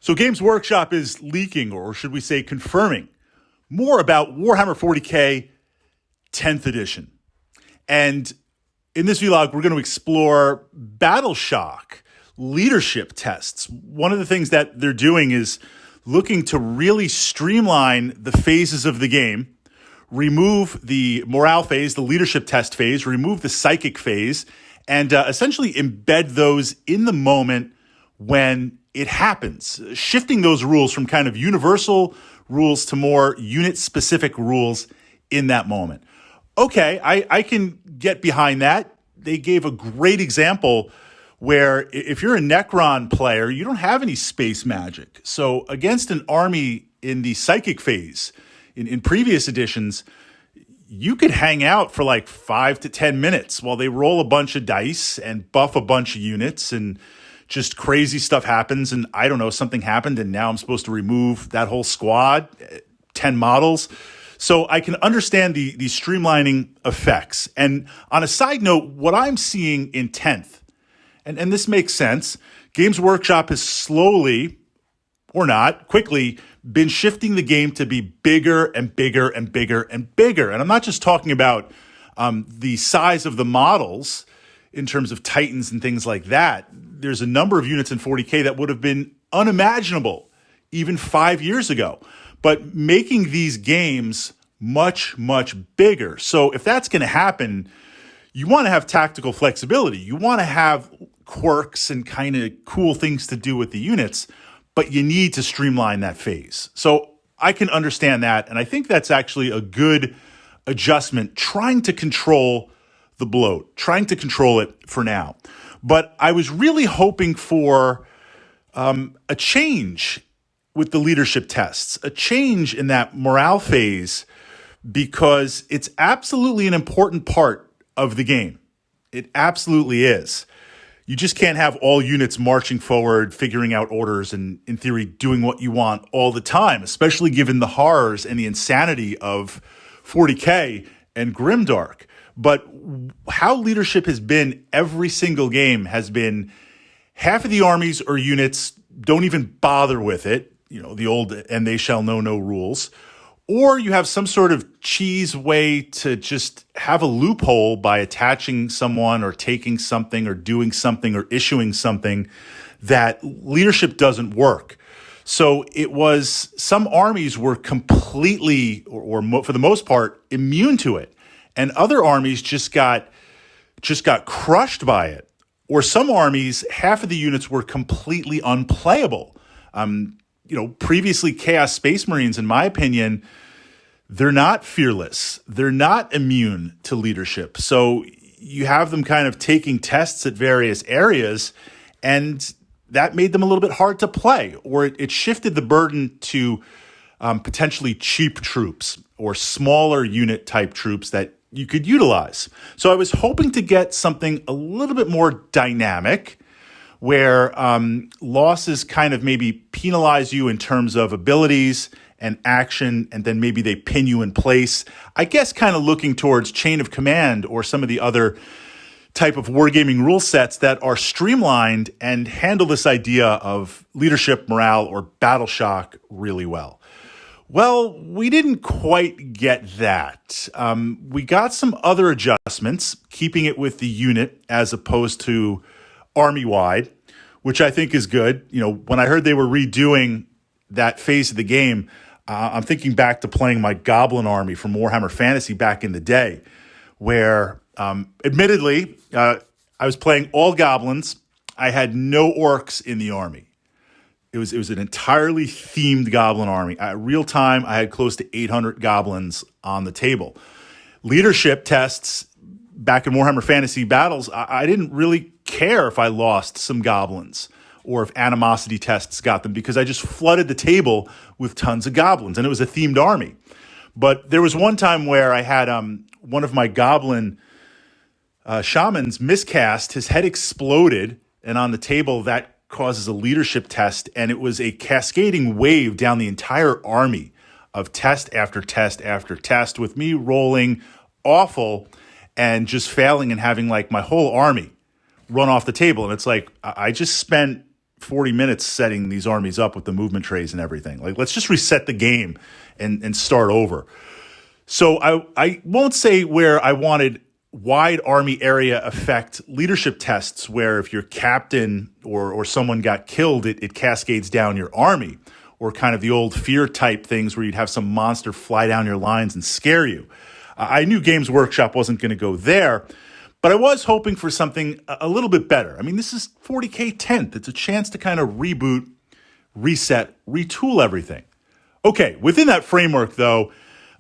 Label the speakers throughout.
Speaker 1: So Games Workshop is leaking, or should we say confirming, more about Warhammer 40K 10th edition. And in this vlog, we're going to explore Battle Shock leadership tests. One of the things that they're doing is looking to really streamline the phases of the game, remove the morale phase, the leadership test phase, remove the psychic phase, and essentially embed those in the moment when it happens, shifting those rules from kind of universal rules to more unit-specific rules in that moment. Okay, I can get behind that. They gave a great example where if you're a Necron player, you don't have any space magic. So against an army in the psychic phase, in previous editions, you could hang out for like 5 to 10 minutes while they roll a bunch of dice and buff a bunch of units, and just crazy stuff happens. And I don't know, something happened and now I'm supposed to remove that whole squad, 10 models. So I can understand the streamlining effects. And on a side note, what I'm seeing in 10th, and this makes sense, Games Workshop has slowly, or not, quickly been shifting the game to be bigger and bigger and bigger and bigger. And I'm not just talking about the size of the models in terms of Titans and things like that. There's a number of units in 40K that would have been unimaginable even 5 years ago. But making these games much, much bigger. So if that's going to happen, you want to have tactical flexibility. You want to have quirks and kind of cool things to do with the units, but you need to streamline that phase. So I can understand that, and I think that's actually a good adjustment, trying to control the bloat, trying to control it for now. But I was really hoping for a change with the leadership tests, a change in that morale phase, because it's absolutely an important part of the game. It absolutely is. You just can't have all units marching forward, figuring out orders, and in theory, doing what you want all the time, especially given the horrors and the insanity of 40K and Grimdark. But how leadership has been every single game has been half of the armies or units don't even bother with it, you know, the old "and they shall know no rules," or you have some sort of cheese way to just have a loophole by attaching someone or taking something or doing something or issuing something that leadership doesn't work. So it was, some armies were completely, or for the most part, immune to it. And other armies just got crushed by it. Or some armies, half of the units were completely unplayable. Previously Chaos Space Marines, in my opinion, they're not fearless. They're not immune to leadership. So you have them kind of taking tests at various areas, and that made them a little bit hard to play, or it shifted the burden to potentially cheap troops or smaller unit type troops that you could utilize. So I was hoping to get something a little bit more dynamic, where losses kind of maybe penalize you in terms of abilities and action, and then maybe they pin you in place. I guess kind of looking towards Chain of Command or some of the other type of wargaming rule sets that are streamlined and handle this idea of leadership, morale, or battle shock really well. Well, we didn't quite get that. We got some other adjustments, keeping it with the unit as opposed to army-wide, which I think is good. You know, when I heard they were redoing that phase of the game, I'm thinking back to playing my Goblin army from Warhammer Fantasy back in the day, where admittedly, I was playing all goblins. I had no orcs in the army. It was an entirely themed goblin army. At real time, I had close to 800 goblins on the table. Leadership tests back in Warhammer Fantasy Battles, I didn't really care if I lost some goblins or if animosity tests got them, because I just flooded the table with tons of goblins, and it was a themed army. But there was one time where I had one of my goblin shamans miscast. His head exploded, and on the table that causes a leadership test, and it was a cascading wave down the entire army of test after test after test, with me rolling awful and just failing and having like my whole army run off the table. And it's like, I just spent 40 minutes setting these armies up with the movement trays and everything. Like, let's just reset the game and start over. So I won't say where I wanted wide army area effect leadership tests where if your captain or someone got killed, it cascades down your army, or kind of the old fear type things where you'd have some monster fly down your lines and scare you. I knew Games Workshop wasn't going to go there, but I was hoping for something a little bit better. I mean, this is 40K 10th. It's a chance to kind of reboot, reset, retool everything. Okay, within that framework, though,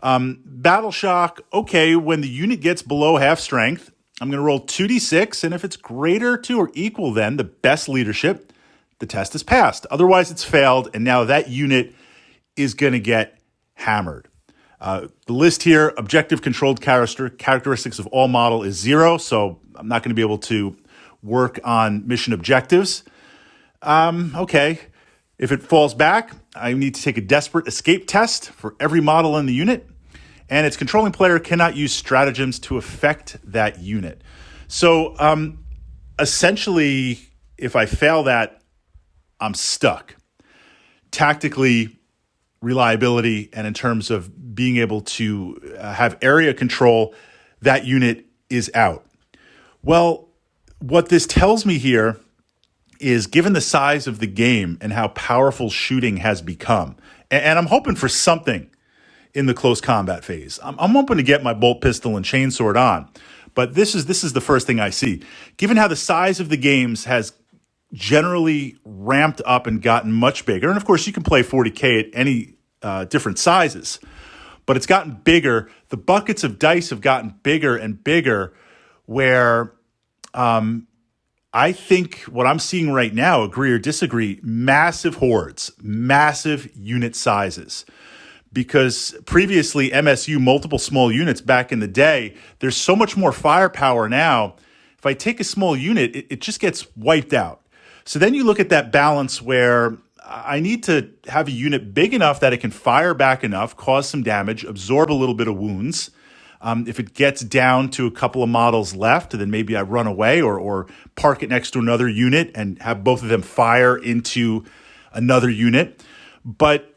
Speaker 1: Battle Shock, okay, when the unit gets below half strength, I'm going to roll 2d6, and if it's greater to or equal then the best leadership, the test is passed. Otherwise, it's failed, and now that unit is going to get hammered. The list here, objective controlled characteristics of all model is 0, so I'm not going to be able to work on mission objectives. Okay, if it falls back, I need to take a desperate escape test for every model in the unit, and its controlling player cannot use stratagems to affect that unit. So essentially, if I fail that, I'm stuck. Tactically, reliability, and in terms of being able to have area control, that unit is out. Well, what this tells me here is, given the size of the game and how powerful shooting has become, and I'm hoping for something in the close combat phase. I'm hoping to get my bolt pistol and chainsword on, but this is the first thing I see. Given how the size of the games has generally ramped up and gotten much bigger, and of course you can play 40K at any different sizes, but it's gotten bigger. The buckets of dice have gotten bigger and bigger, where I think what I'm seeing right now, agree or disagree, massive hordes, massive unit sizes. Because previously MSU, multiple small units back in the day, there's so much more firepower now. If I take a small unit, it just gets wiped out. So then you look at that balance where I need to have a unit big enough that it can fire back enough, cause some damage, absorb a little bit of wounds. If it gets down to a couple of models left, then maybe I run away or park it next to another unit and have both of them fire into another unit. But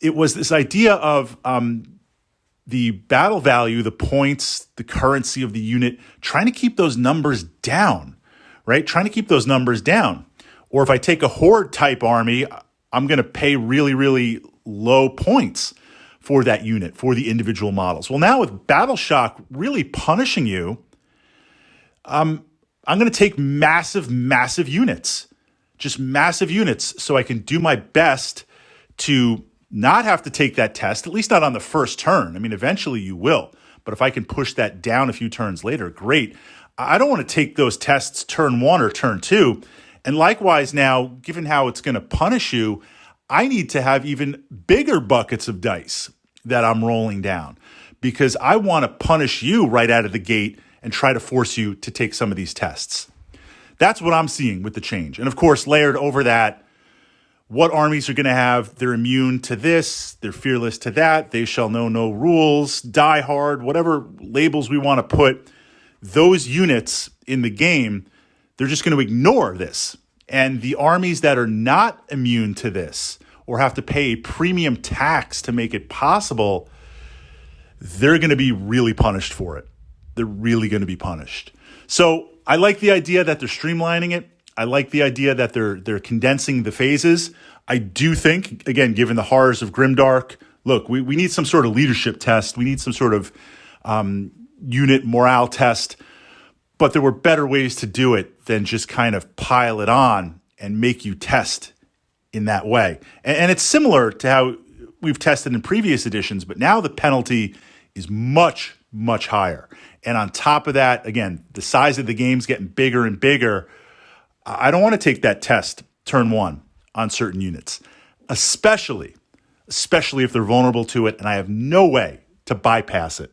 Speaker 1: it was this idea of the battle value, the points, the currency of the unit, trying to keep those numbers down, right? Trying to keep those numbers down. Or if I take a horde type army, I'm going to pay really, really low points for that unit, for the individual models. Well, now with Battle Shock really punishing you, I'm going to take massive, massive units, just massive units, so I can do my best to not have to take that test, at least not on the first turn. I mean, eventually you will, but if I can push that down a few turns later, great. I don't want to take those tests turn 1 or turn 2. And likewise now, given how it's going to punish you, I need to have even bigger buckets of dice that I'm rolling down, because I want to punish you right out of the gate and try to force you to take some of these tests. That's what I'm seeing with the change. And of course, layered over that, what armies are going to have, they're immune to this, they're fearless to that, they shall know no rules, die hard, whatever labels we want to put, those units in the game, they're just going to ignore this. And the armies that are not immune to this or have to pay a premium tax to make it possible, they're going to be really punished for it. They're really going to be punished. So I like the idea that they're streamlining it. I like the idea that they're condensing the phases. I do think, again, given the horrors of Grimdark, look, we need some sort of leadership test. We need some sort of unit morale test. But there were better ways to do it than just kind of pile it on and make you test in that way. And it's similar to how we've tested in previous editions, but now the penalty is much, much higher. And on top of that, again, the size of the game's getting bigger and bigger. I don't want to take that test turn 1 on certain units, especially if they're vulnerable to it and I have no way to bypass it.